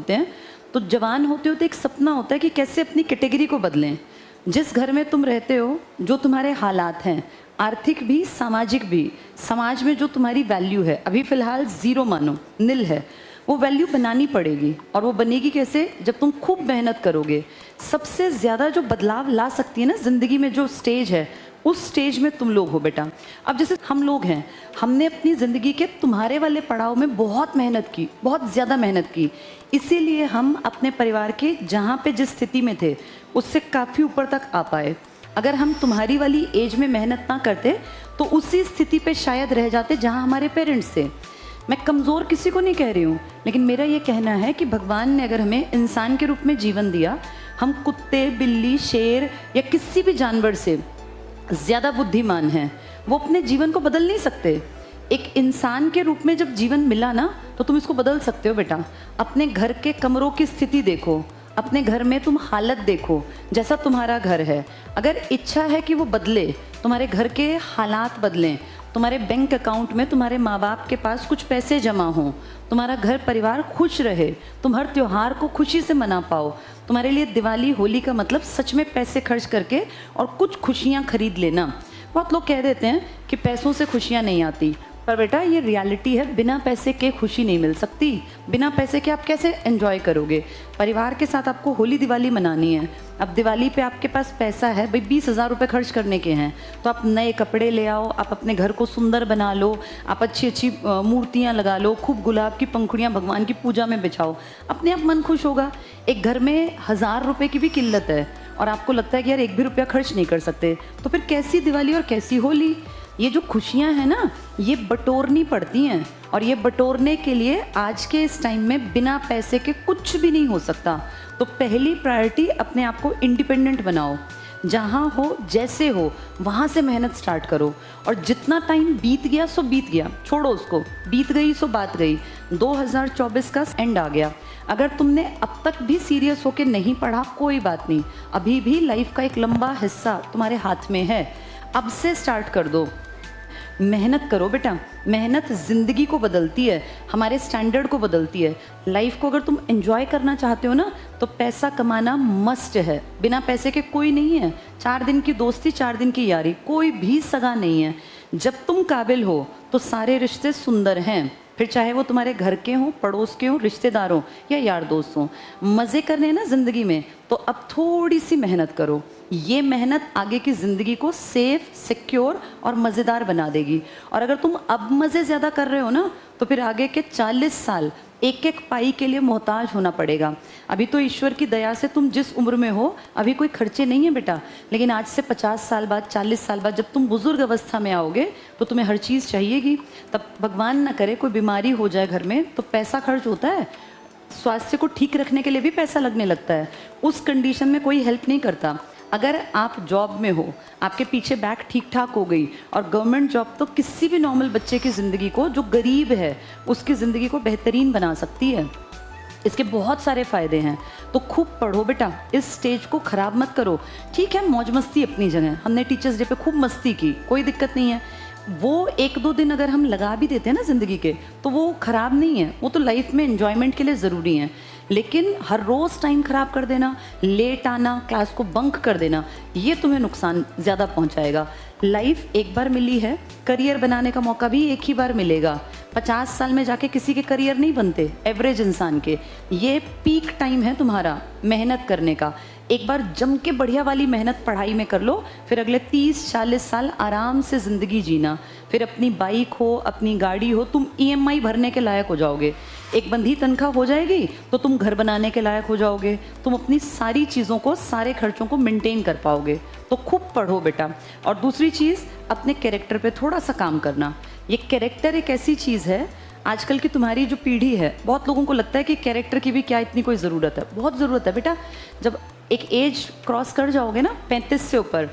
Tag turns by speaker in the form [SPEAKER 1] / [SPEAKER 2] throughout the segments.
[SPEAKER 1] होते हैं तो जवान होते होते एक सपना होता है कि कैसे अपनी कैटेगरी को बदलें। जिस घर में तुम रहते हो, जो तुम्हारे हालात हैं, आर्थिक भी सामाजिक भी, समाज में जो तुम्हारी वैल्यू है, अभी फ़िलहाल ज़ीरो मानो, नील है, वो वैल्यू बनानी पड़ेगी। और वो बनेगी कैसे? जब तुम खूब मेहनत करोगे। सबसे ज़्यादा जो बदलाव ला सकती है ना ज़िंदगी में, जो स्टेज है, उस स्टेज में तुम लोग हो बेटा। अब जैसे हम लोग हैं, हमने अपनी ज़िंदगी के तुम्हारे वाले पड़ाव में बहुत मेहनत की, बहुत ज़्यादा मेहनत की, इसीलिए हम अपने परिवार के जहाँ पे जिस स्थिति में थे उससे काफ़ी ऊपर तक आ पाए। अगर हम तुम्हारी वाली एज में मेहनत ना करते तो उसी स्थिति पे शायद रह जाते जहाँ हमारे पेरेंट्स थे। मैं कमज़ोर किसी को नहीं कह रही हूँ, लेकिन मेरा ये कहना है कि भगवान ने अगर हमें इंसान के रूप में जीवन दिया, हम कुत्ते, बिल्ली, शेर या किसी भी जानवर से ज़्यादा बुद्धिमान हैं। वो अपने जीवन को बदल नहीं सकते। एक इंसान के रूप में जब जीवन मिला ना, तो तुम इसको बदल सकते हो बेटा। अपने घर के कमरों की स्थिति देखो, अपने घर में तुम हालत देखो, जैसा तुम्हारा घर है। अगर इच्छा है कि वो बदले, तुम्हारे घर के हालात बदलें, तुम्हारे बैंक अकाउंट में तुम्हारे माँ बाप के पास कुछ पैसे जमा हों, तुम्हारा घर परिवार खुश रहे, तुम हर त्यौहार को खुशी से मना पाओ, तुम्हारे लिए दिवाली होली का मतलब सच में पैसे खर्च करके और कुछ खुशियाँ खरीद लेना। बहुत लोग कह देते हैं कि पैसों से खुशियाँ नहीं आती, पर बेटा ये रियलिटी है, बिना पैसे के खुशी नहीं मिल सकती। बिना पैसे के आप कैसे एंजॉय करोगे? परिवार के साथ आपको होली दिवाली मनानी है, अब दिवाली पे आपके पास पैसा है भाई, 20,000 रुपये खर्च करने के हैं, तो आप नए कपड़े ले आओ, आप अपने घर को सुंदर बना लो, आप अच्छी अच्छी मूर्तियाँ लगा लो, खूब गुलाब की पंखुड़ियाँ भगवान की पूजा में बिछाओ, अपने आप मन खुश होगा। एक घर में 1,000 रुपये की भी किल्लत है और आपको लगता है कि यार एक भी रुपया खर्च नहीं कर सकते, तो फिर कैसी दिवाली और कैसी होली? ये जो खुशियाँ हैं ना, ये बटोरनी पड़ती हैं, और ये बटोरने के लिए आज के इस टाइम में बिना पैसे के कुछ भी नहीं हो सकता। तो पहली प्रायोरिटी अपने आप को इंडिपेंडेंट बनाओ, जहाँ हो जैसे हो वहाँ से मेहनत स्टार्ट करो। और जितना टाइम बीत गया सो बीत गया, छोड़ो उसको, बीत गई सो बात गई। 2024 का एंड आ गया। अगर तुमने अब तक भी सीरियस होकर नहीं पढ़ा, कोई बात नहीं, अभी भी लाइफ का एक लंबा हिस्सा तुम्हारे हाथ में है। अब से स्टार्ट कर दो, मेहनत करो बेटा। मेहनत ज़िंदगी को बदलती है, हमारे स्टैंडर्ड को बदलती है। लाइफ को अगर तुम एंजॉय करना चाहते हो ना, तो पैसा कमाना मस्ट है। बिना पैसे के कोई नहीं है। 4 दिन की दोस्ती, 4 दिन की यारी, कोई भी सगा नहीं है। जब तुम काबिल हो तो सारे रिश्ते सुंदर हैं, फिर चाहे वो तुम्हारे घर के हों, पड़ोस के हों, रिश्तेदार हों या यार दोस्त हों। मज़े करने ना ज़िंदगी में, तो अब थोड़ी सी मेहनत करो। ये मेहनत आगे की ज़िंदगी को सेफ, सिक्योर और मज़ेदार बना देगी। और अगर तुम अब मज़े ज़्यादा कर रहे हो ना, तो फिर आगे के 40 साल एक एक पाई के लिए मोहताज होना पड़ेगा। अभी तो ईश्वर की दया से तुम जिस उम्र में हो, अभी कोई खर्चे नहीं है बेटा, लेकिन आज से 50 साल बाद, 40 साल बाद जब तुम बुजुर्ग अवस्था में आओगे, तो तुम्हें हर चीज़ चाहिएगी। तब भगवान ना करे कोई बीमारी हो जाए घर में, तो पैसा खर्च होता है। स्वास्थ्य को ठीक रखने के लिए भी पैसा लगने लगता है। उस कंडीशन में कोई हेल्प नहीं करता। अगर आप जॉब में हो, आपके पीछे बैग ठीक ठाक हो गई, और गवर्नमेंट जॉब तो किसी भी नॉर्मल बच्चे की ज़िंदगी को, जो गरीब है उसकी ज़िंदगी को बेहतरीन बना सकती है। इसके बहुत सारे फ़ायदे हैं। तो खूब पढ़ो बेटा, इस स्टेज को ख़राब मत करो। ठीक है, मौज मस्ती अपनी जगह, हमने टीचर्स डे पे खूब मस्ती की, कोई दिक्कत नहीं है। वो 1-2 दिन अगर हम लगा भी देते हैं ना ज़िंदगी के, तो वो ख़राब नहीं है, वो तो लाइफ में एंजॉयमेंट के लिए ज़रूरी है। लेकिन हर रोज़ टाइम ख़राब कर देना, लेट आना, क्लास को बंक कर देना, ये तुम्हें नुकसान ज़्यादा पहुंचाएगा। लाइफ एक बार मिली है, करियर बनाने का मौका भी एक ही बार मिलेगा। 50 साल में जाके किसी के करियर नहीं बनते, एवरेज इंसान के। ये पीक टाइम है तुम्हारा मेहनत करने का। एक बार जम के बढ़िया वाली मेहनत पढ़ाई में कर लो, फिर अगले 30-40 साल आराम से ज़िंदगी जीना। फिर अपनी बाइक हो, अपनी गाड़ी हो, तुम EMI भरने के लायक हो जाओगे। एक बंधी तनख्वाह हो जाएगी तो तुम घर बनाने के लायक हो जाओगे। तुम अपनी सारी चीज़ों को, सारे खर्चों को मेंटेन कर पाओगे। तो खूब पढ़ो बेटा। और दूसरी चीज़, अपने कैरेक्टर पे थोड़ा सा काम करना। ये कैरेक्टर एक ऐसी चीज़ है, आजकल की तुम्हारी जो पीढ़ी है, बहुत लोगों को लगता है कि कैरेक्टर की भी क्या इतनी कोई ज़रूरत है। बहुत ज़रूरत है बेटा। जब एक एज क्रॉस कर जाओगे ना, 35 से ऊपर,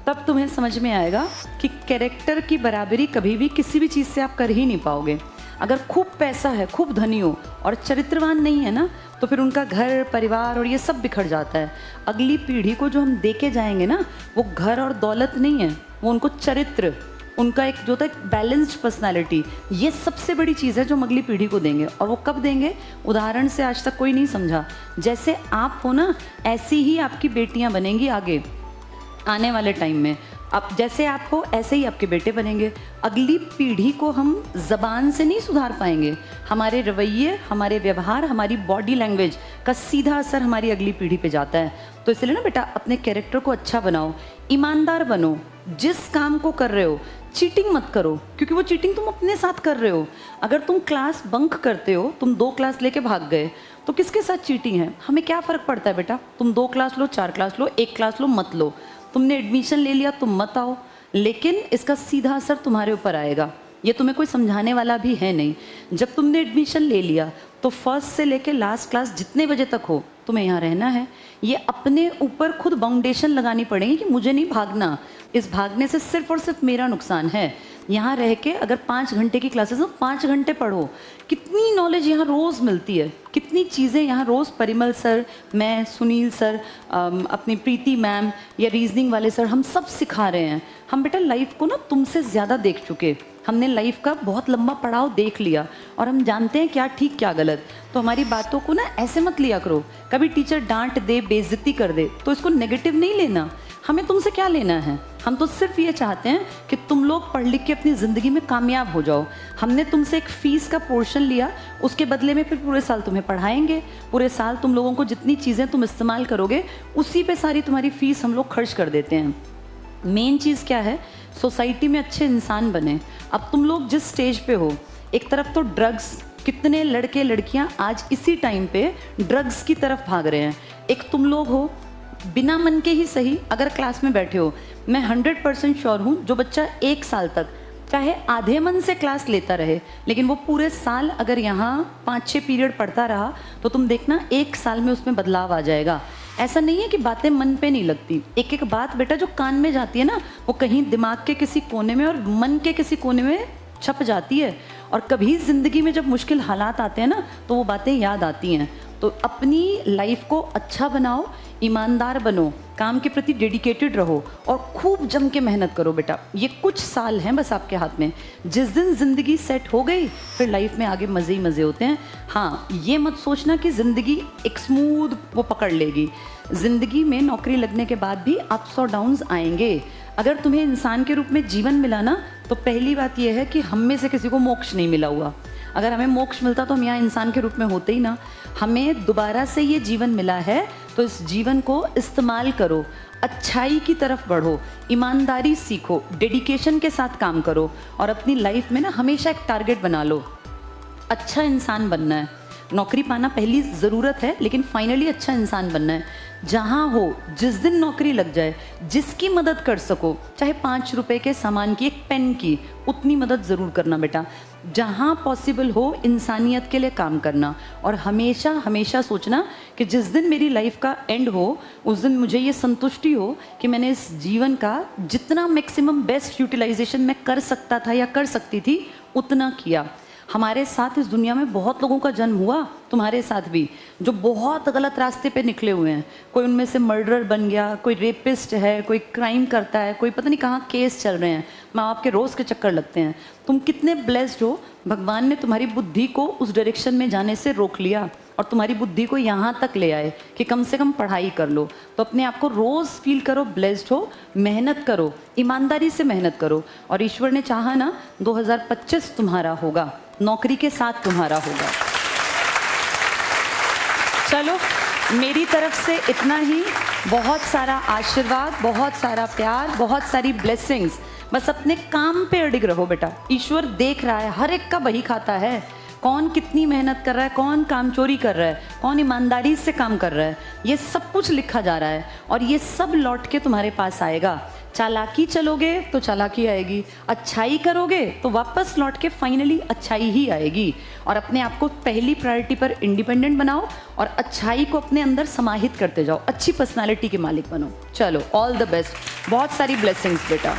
[SPEAKER 1] तब तुम्हें समझ में आएगा कि कैरेक्टर की बराबरी कभी भी किसी भी चीज़ से आप कर ही नहीं पाओगे। अगर खूब पैसा है, खूब धनी हो और चरित्रवान नहीं है ना, तो फिर उनका घर परिवार और ये सब बिखर जाता है। अगली पीढ़ी को जो हम देके जाएंगे ना, वो घर और दौलत नहीं है, वो उनको चरित्र, उनका एक जो होता है बैलेंस्ड पर्सनालिटी, ये सबसे बड़ी चीज़ है जो हम अगली पीढ़ी को देंगे। और वो कब देंगे? उदाहरण से आज तक कोई नहीं समझा। जैसे आप हो ना, ऐसी ही आपकी बेटियां बनेंगी आगे आने वाले टाइम में। अब जैसे आप हो ऐसे ही आपके बेटे बनेंगे। अगली पीढ़ी को हम ज़बान से नहीं सुधार पाएंगे, हमारे रवैये, हमारे व्यवहार, हमारी बॉडी लैंग्वेज का सीधा असर हमारी अगली पीढ़ी पे जाता है। तो इसलिए ना बेटा, अपने कैरेक्टर को अच्छा बनाओ, ईमानदार बनो, जिस काम को कर रहे हो चीटिंग मत करो, क्योंकि वो चीटिंग तुम अपने साथ कर रहे हो। अगर तुम क्लास बंक करते हो, तुम 2 क्लास लेके भाग गए, तो किसके साथ चीटिंग है? हमें क्या फ़र्क पड़ता है बेटा? तुम 2 क्लास लो, 4 क्लास लो, 1 क्लास लो, मत लो। तुमने एडमिशन ले लिया, तुम मत आओ, लेकिन इसका सीधा असर तुम्हारे ऊपर आएगा। ये तुम्हें कोई समझाने वाला भी है नहीं। जब तुमने एडमिशन ले लिया तो फर्स्ट से लेके लास्ट क्लास जितने बजे तक हो तुम्हें यहाँ रहना है। ये अपने ऊपर खुद बाउंडेशन लगानी पड़ेगी कि मुझे नहीं भागना, इस भागने से सिर्फ और सिर्फ मेरा नुकसान है। यहाँ रह के अगर 5 घंटे की क्लासेस हो, 5 घंटे पढ़ो। कितनी नॉलेज यहाँ रोज़ मिलती है, कितनी चीज़ें यहाँ रोज़ परिमल सर, मैं, सुनील सर, अपनी प्रीति मैम या रीजनिंग वाले सर, हम सब सिखा रहे हैं। हम बेटा लाइफ को ना तुमसे ज़्यादा देख चुके, हमने लाइफ का बहुत लंबा पड़ाव देख लिया और हम जानते हैं क्या ठीक क्या गलत। तो हमारी बातों को ना ऐसे मत लिया करो। कभी टीचर डांट दे, बेइज्जती कर दे, तो इसको नेगेटिव नहीं लेना। हमें तुमसे क्या लेना है? हम तो सिर्फ ये चाहते हैं कि तुम लोग पढ़ लिख के अपनी ज़िंदगी में कामयाब हो जाओ। हमने तुमसे एक फ़ीस का पोर्शन लिया, उसके बदले में फिर पूरे साल तुम्हें पढ़ाएंगे। पूरे साल तुम लोगों को जितनी चीज़ें तुम इस्तेमाल करोगे, उसी पे सारी तुम्हारी फ़ीस हम लोग खर्च कर देते हैं। मेन चीज़ क्या है? सोसाइटी में अच्छे इंसान बने। अब तुम लोग जिस स्टेज पे हो, एक तरफ तो ड्रग्स, कितने लड़के लड़कियां आज इसी टाइम पे ड्रग्स की तरफ भाग रहे हैं। एक तुम लोग हो, बिना मन के ही सही, अगर क्लास में बैठे हो, मैं 100% श्योर हूँ जो बच्चा 1 साल तक चाहे आधे मन से क्लास लेता रहे, लेकिन वो पूरे साल अगर यहाँ 5-6 पीरियड पढ़ता रहा, तो तुम देखना 1 साल में उसमें बदलाव आ जाएगा। ऐसा नहीं है कि बातें मन पे नहीं लगती। एक एक बात बेटा जो कान में जाती है ना, वो कहीं दिमाग के किसी कोने में और मन के किसी कोने में छप जाती है। और कभी ज़िंदगी में जब मुश्किल हालात आते हैं ना, तो वो बातें याद आती हैं। तो अपनी लाइफ को अच्छा बनाओ, ईमानदार बनो, काम के प्रति डेडिकेटेड रहो और खूब जम के मेहनत करो बेटा। ये कुछ साल हैं बस आपके हाथ में। जिस दिन ज़िंदगी सेट हो गई, फिर लाइफ में आगे मज़े ही मज़े होते हैं। हाँ, ये मत सोचना कि ज़िंदगी एक स्मूथ वो पकड़ लेगी। ज़िंदगी में नौकरी लगने के बाद भी अप्स और डाउन्स आएंगे। अगर तुम्हें इंसान के रूप में जीवन मिला ना, तो पहली बात यह है कि हम में से किसी को मोक्ष नहीं मिला हुआ। अगर हमें मोक्ष मिलता तो हम यहाँ इंसान के रूप में होते ही ना। हमें दोबारा से ये जीवन मिला है, तो इस जीवन को इस्तेमाल करो, अच्छाई की तरफ बढ़ो, ईमानदारी सीखो, डेडिकेशन के साथ काम करो और अपनी लाइफ में ना हमेशा एक टारगेट बना लो, अच्छा इंसान बनना है। नौकरी पाना पहली ज़रूरत है, लेकिन फाइनली अच्छा इंसान बनना है। जहाँ हो, जिस दिन नौकरी लग जाए, जिसकी मदद कर सको, चाहे 5 रुपए के सामान की, एक पेन की, उतनी मदद ज़रूर करना बेटा। जहाँ पॉसिबल हो इंसानियत के लिए काम करना और हमेशा हमेशा सोचना कि जिस दिन मेरी लाइफ का एंड हो, उस दिन मुझे ये संतुष्टि हो कि मैंने इस जीवन का जितना मैक्सिमम बेस्ट यूटिलाइजेशन मैं कर सकता था या कर सकती थी, उतना किया। हमारे साथ इस दुनिया में बहुत लोगों का जन्म हुआ, तुम्हारे साथ भी, जो बहुत गलत रास्ते पे निकले हुए हैं। कोई उनमें से मर्डरर बन गया, कोई रेपिस्ट है, कोई क्राइम करता है, कोई पता नहीं कहाँ केस चल रहे हैं, माँ बाप के रोज़ के चक्कर लगते हैं। तुम कितने ब्लेस्ड हो, भगवान ने तुम्हारी बुद्धि को उस डायरेक्शन में जाने से रोक लिया और तुम्हारी बुद्धि को यहाँ तक ले आए कि कम से कम पढ़ाई कर लो। तो अपने आप को रोज़ फील करो ब्लेस्ड हो, मेहनत करो, ईमानदारी से मेहनत करो और ईश्वर ने चाहा ना 2025 तुम्हारा होगा, नौकरी के साथ तुम्हारा होगा। चलो, मेरी तरफ से इतना ही। बहुत सारा आशीर्वाद, बहुत सारा प्यार, बहुत सारी ब्लेसिंग्स। बस अपने काम पे अडिग रहो बेटा। ईश्वर देख रहा है, हर एक का बही खाता है, कौन कितनी मेहनत कर रहा है, कौन काम चोरी कर रहा है, कौन ईमानदारी से काम कर रहा है, ये सब कुछ लिखा जा रहा है और ये सब लौट के तुम्हारे पास आएगा। चालाकी चलोगे तो चालाकी आएगी, अच्छाई करोगे तो वापस लौट के फाइनली अच्छाई ही आएगी। और अपने आप को पहली प्रायोरिटी पर इंडिपेंडेंट बनाओ और अच्छाई को अपने अंदर समाहित करते जाओ, अच्छी पर्सनालिटी के मालिक बनो। चलो, ऑल द बेस्ट, बहुत सारी ब्लेसिंग्स बेटा।